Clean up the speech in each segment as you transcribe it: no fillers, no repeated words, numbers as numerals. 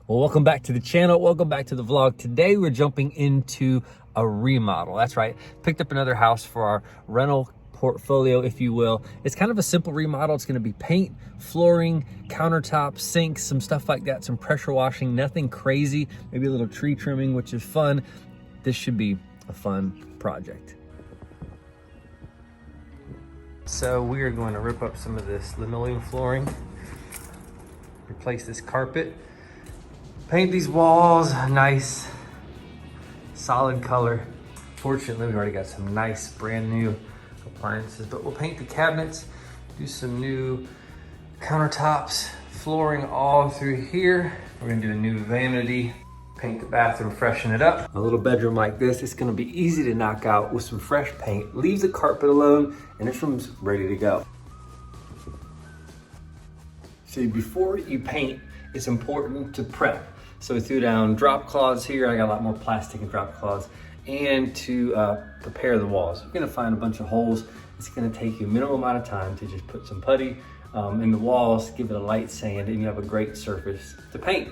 Well, welcome back to the channel. Welcome back to the vlog. Today we're jumping into a remodel. That's right. Picked up another house for our rental portfolio, if you will. It's kind of a simple remodel. It's going to be paint, flooring, countertops, sinks, some stuff like that, some pressure washing, nothing crazy, maybe a little tree trimming, which is fun. This should be a fun project. So we are going to rip up some of this linoleum flooring, replace this carpet, paint these walls a nice solid color. Fortunately, we've already got some nice brand new appliances, but we'll paint the cabinets, do some new countertops, flooring all through here. We're gonna do a new vanity, paint the bathroom, freshen it up. A little bedroom like this, it's gonna be easy to knock out with some fresh paint. Leave the carpet alone, and this room's ready to go. See, before you paint, it's important to prep. So we threw down drop cloths here. I got a lot more plastic and drop cloths. And to prepare the walls. You're gonna find a bunch of holes. It's gonna take you a minimum amount of time to just put some putty in the walls, give it a light sand, and you have a great surface to paint.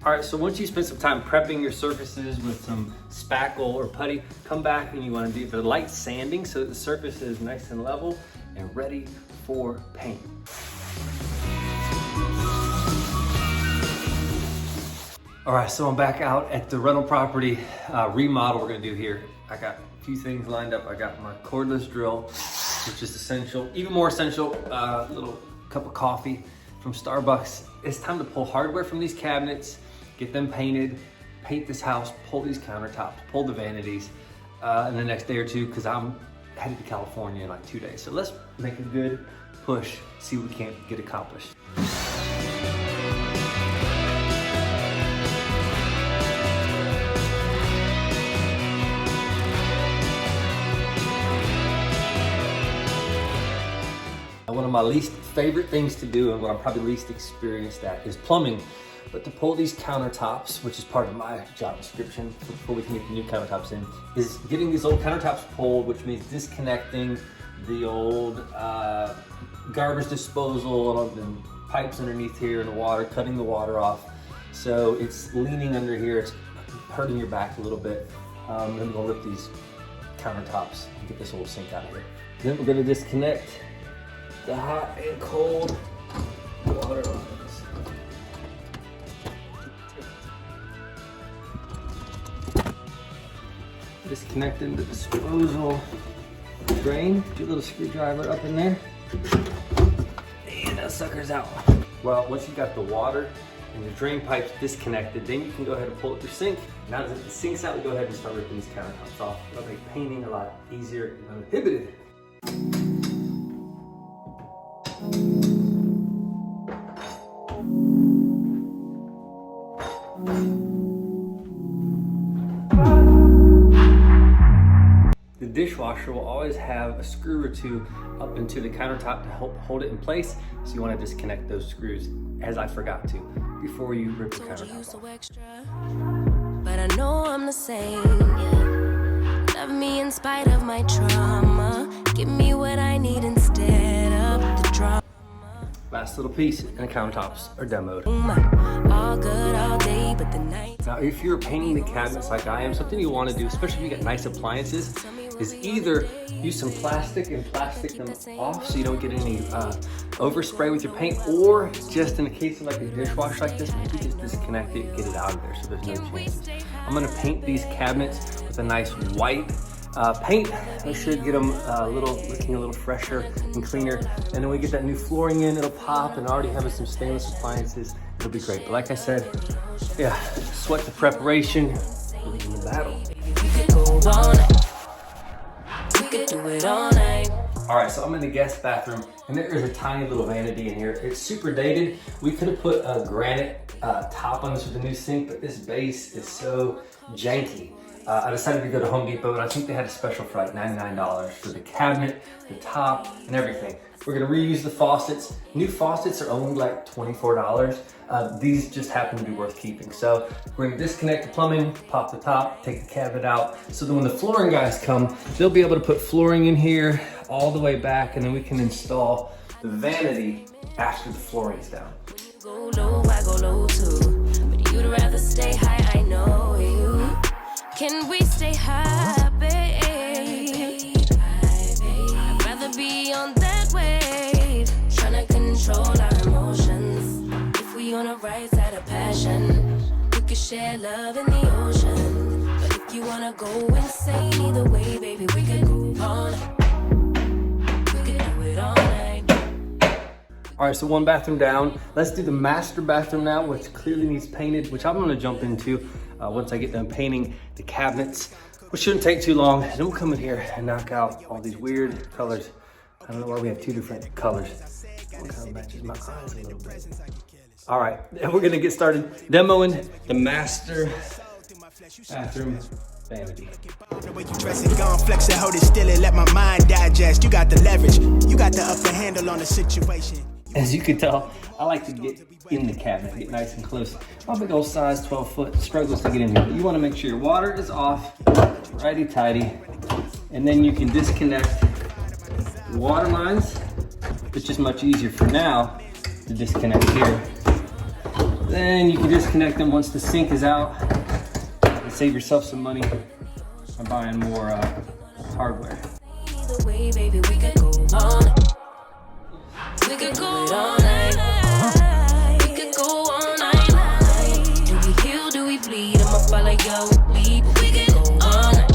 All right, so once you spend some time prepping your surfaces with some spackle or putty, come back and you want to do the light sanding so that the surface is nice and level and ready for paint. All right, so I'm back out at the rental property remodel we're gonna do here. I got a few things lined up. I got my cordless drill, which is essential. Even more essential, a little cup of coffee from Starbucks. It's time to pull hardware from these cabinets, get them painted, paint this house, pull these countertops, pull the vanities in the next day or two, because I'm headed to California in like 2 days. So let's make a good push, see what we can get accomplished. One of my least favorite things to do, and what I'm probably least experienced at, is plumbing. But to pull these countertops, which is part of my job description before we can get the new countertops in, is getting these old countertops pulled, which means disconnecting the old garbage disposal and pipes underneath here in the water, cutting the water off. So it's leaning under here, it's hurting your back a little bit. Then we're gonna rip these countertops and get this old sink out of here. Then we're gonna disconnect the hot and cold water lines. Disconnecting the disposal drain. Do a little screwdriver up in there. And that sucker's out. Well, once you've got the water and the drain pipes disconnected, then you can go ahead and pull up your sink. Now that the sink's out, we go ahead and start ripping these countertops off. It'll make painting a lot easier and uninhibited. The dishwasher will always have a screw or two up into the countertop to help hold it in place. So you want to disconnect those screws, as I forgot to, before you rip the countertop off. But I know I'm the same. Yeah. Love me in spite of my trauma. Give me what I need instead of the drama. Last little piece, and the countertops are demoed. All good all day, but the night. Now, if you're painting the cabinets like I am, something you want to do, especially if you got nice appliances, is either use some plastic and plastic them off so you don't get any overspray with your paint, or just in the case of like a dishwasher like this, maybe just disconnect it, get it out of there so there's no chances. I'm gonna paint these cabinets with a nice white paint. I should get them looking a little fresher and cleaner. And then we get that new flooring in, it'll pop, and already having some stainless appliances, it'll be great. But like I said, yeah, sweat the preparation, we're in the battle. All right, so I'm in the guest bathroom, and there is a tiny little vanity in here. It's super dated. We could have put a granite top on this with a new sink, but this base is so janky. I decided to go to Home Depot, and I think they had a special for like $99 for the cabinet, the top, and everything. We're gonna reuse the faucets. New faucets are only like $24. These just happen to be worth keeping. So we're gonna disconnect the plumbing, pop the top, take the cabinet out. So then when the flooring guys come, they'll be able to put flooring in here all the way back, and then we can install the vanity after the flooring's down. Go low, I go low too. But you'd rather stay high, I know you. Can we stay high, babe? I'd rather be on that wave, trying to control our emotions. If we on the right side of passion, we could share love in the ocean. But if you wanna go insane either way, baby, we could go all night. We could do it all night. All right, so one bathroom down. Let's do the master bathroom now, which clearly needs painted, which I'm gonna jump into once I get done painting the cabinets, which shouldn't take too long. Then we'll come in here and knock out all these weird colors. I don't know why we have two different colors. What kind of matches my eyes a little bit. All right, and we're gonna get started demoing the master bathroom vanity. The way you dress it, gone flex it, hold it still and let my mind digest. You got the leverage, you got the upper handle on the situation. As you can tell, I like to get in the cabinet, get nice and close. My big old size 12 foot struggles to get in here, but you want to make sure your water is off, righty tighty, and then you can disconnect the water lines. It's just much easier for now to disconnect here. Then you can disconnect them once the sink is out and save yourself some money by buying more hardware. Either way, baby, we could go on. We could go all night. We could go all night. Do we heal? Do we bleed? I'ma follow your lead. We could go all night.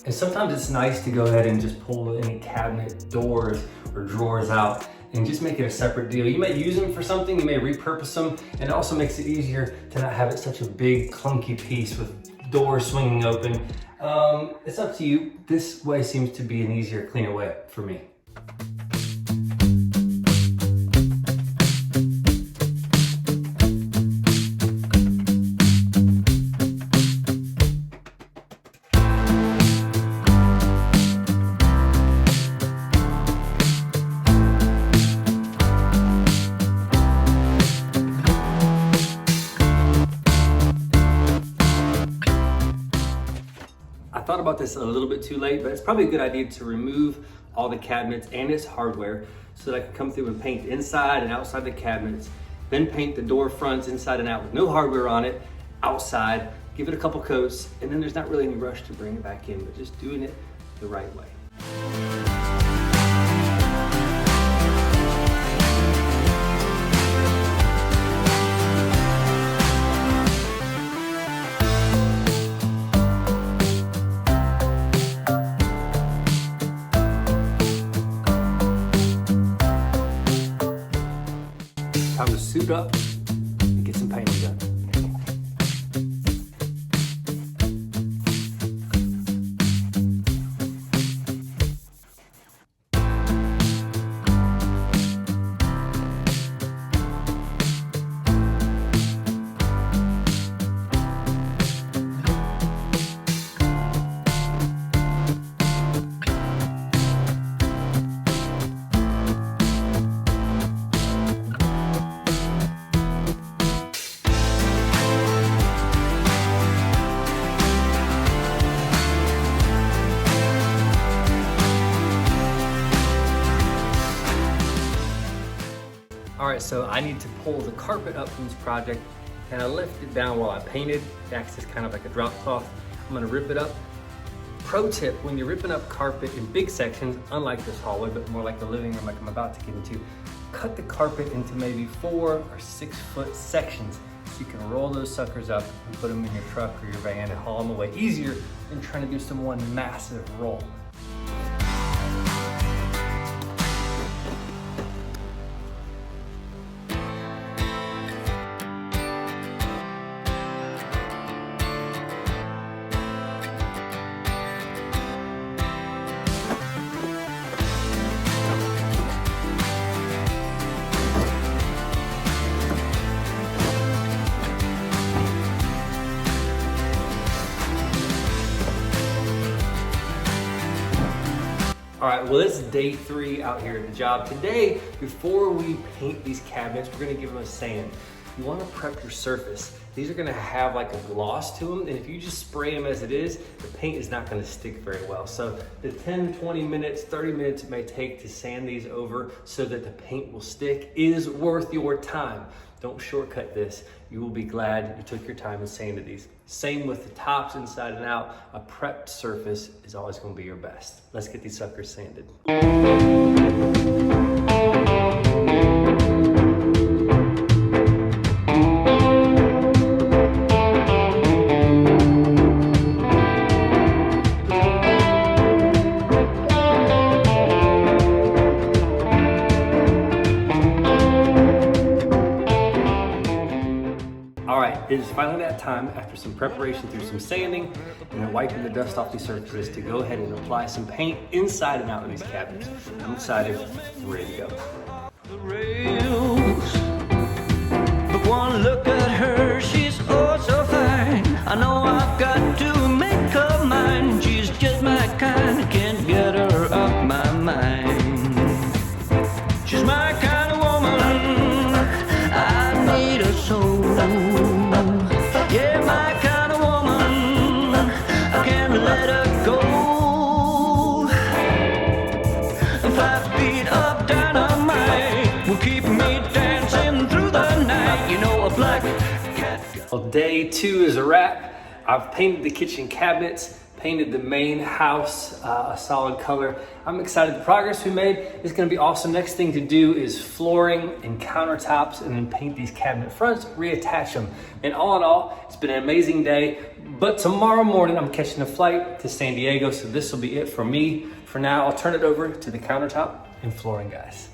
And sometimes it's nice to go ahead and just pull any cabinet doors or drawers out and just make it a separate deal. You may use them for something, you may repurpose them, and it also makes it easier to not have it such a big clunky piece with doors swinging open. It's up to you. This way seems to be an easier, cleaner way for me. I thought about this a little bit too late, but it's probably a good idea to remove all the cabinets and its hardware so that I can come through and paint inside and outside the cabinets, then paint the door fronts inside and out with no hardware on it, outside, give it a couple coats, and then there's not really any rush to bring it back in, but just doing it the right way. Time to suit up and get some painting done. All right, so I need to pull the carpet up from this project, and I left it down while I painted. It acts as kind of like a drop cloth. I'm gonna rip it up. Pro tip, when you're ripping up carpet in big sections, unlike this hallway, but more like the living room like I'm about to get into, cut the carpet into maybe 4 or 6 foot sections so you can roll those suckers up and put them in your truck or your van and haul them away easier than trying to do some one massive roll. All right, well, it's day 3 out here at the job. Today, before we paint these cabinets, we're gonna give them a sand. You wanna prep your surface. These are gonna have like a gloss to them, and if you just spray them as it is, the paint is not gonna stick very well. So the 10, 20 minutes, 30 minutes it may take to sand these over so that the paint will stick is worth your time. Don't shortcut this. You will be glad you took your time and sanded these. Same with the tops inside and out. A prepped surface is always gonna be your best. Let's get these suckers sanded. It is finally that time, after some preparation through some sanding and then wiping the dust off these surfaces, to go ahead and apply some paint inside and out of these cabinets. I'm excited, ready to go. The rails, but one look at her, she's oh so fine. I know I've got to make her mine. She's just my kind, I can't get her off my mind. She's my kind of woman, I need her so. Yeah, my kind of woman, I can't let her go. 5 feet of dynamite will keep me dancing through the night. You know, a black cat. Well, day 2 is a wrap. I've painted the kitchen cabinets, painted the main house a solid color. I'm excited the progress we made. It's gonna be awesome. Next thing to do is flooring and countertops, and then paint these cabinet fronts, reattach them. And all in all, it's been an amazing day. But tomorrow morning, I'm catching a flight to San Diego, so this will be it for me. For now, I'll turn it over to the countertop and flooring guys.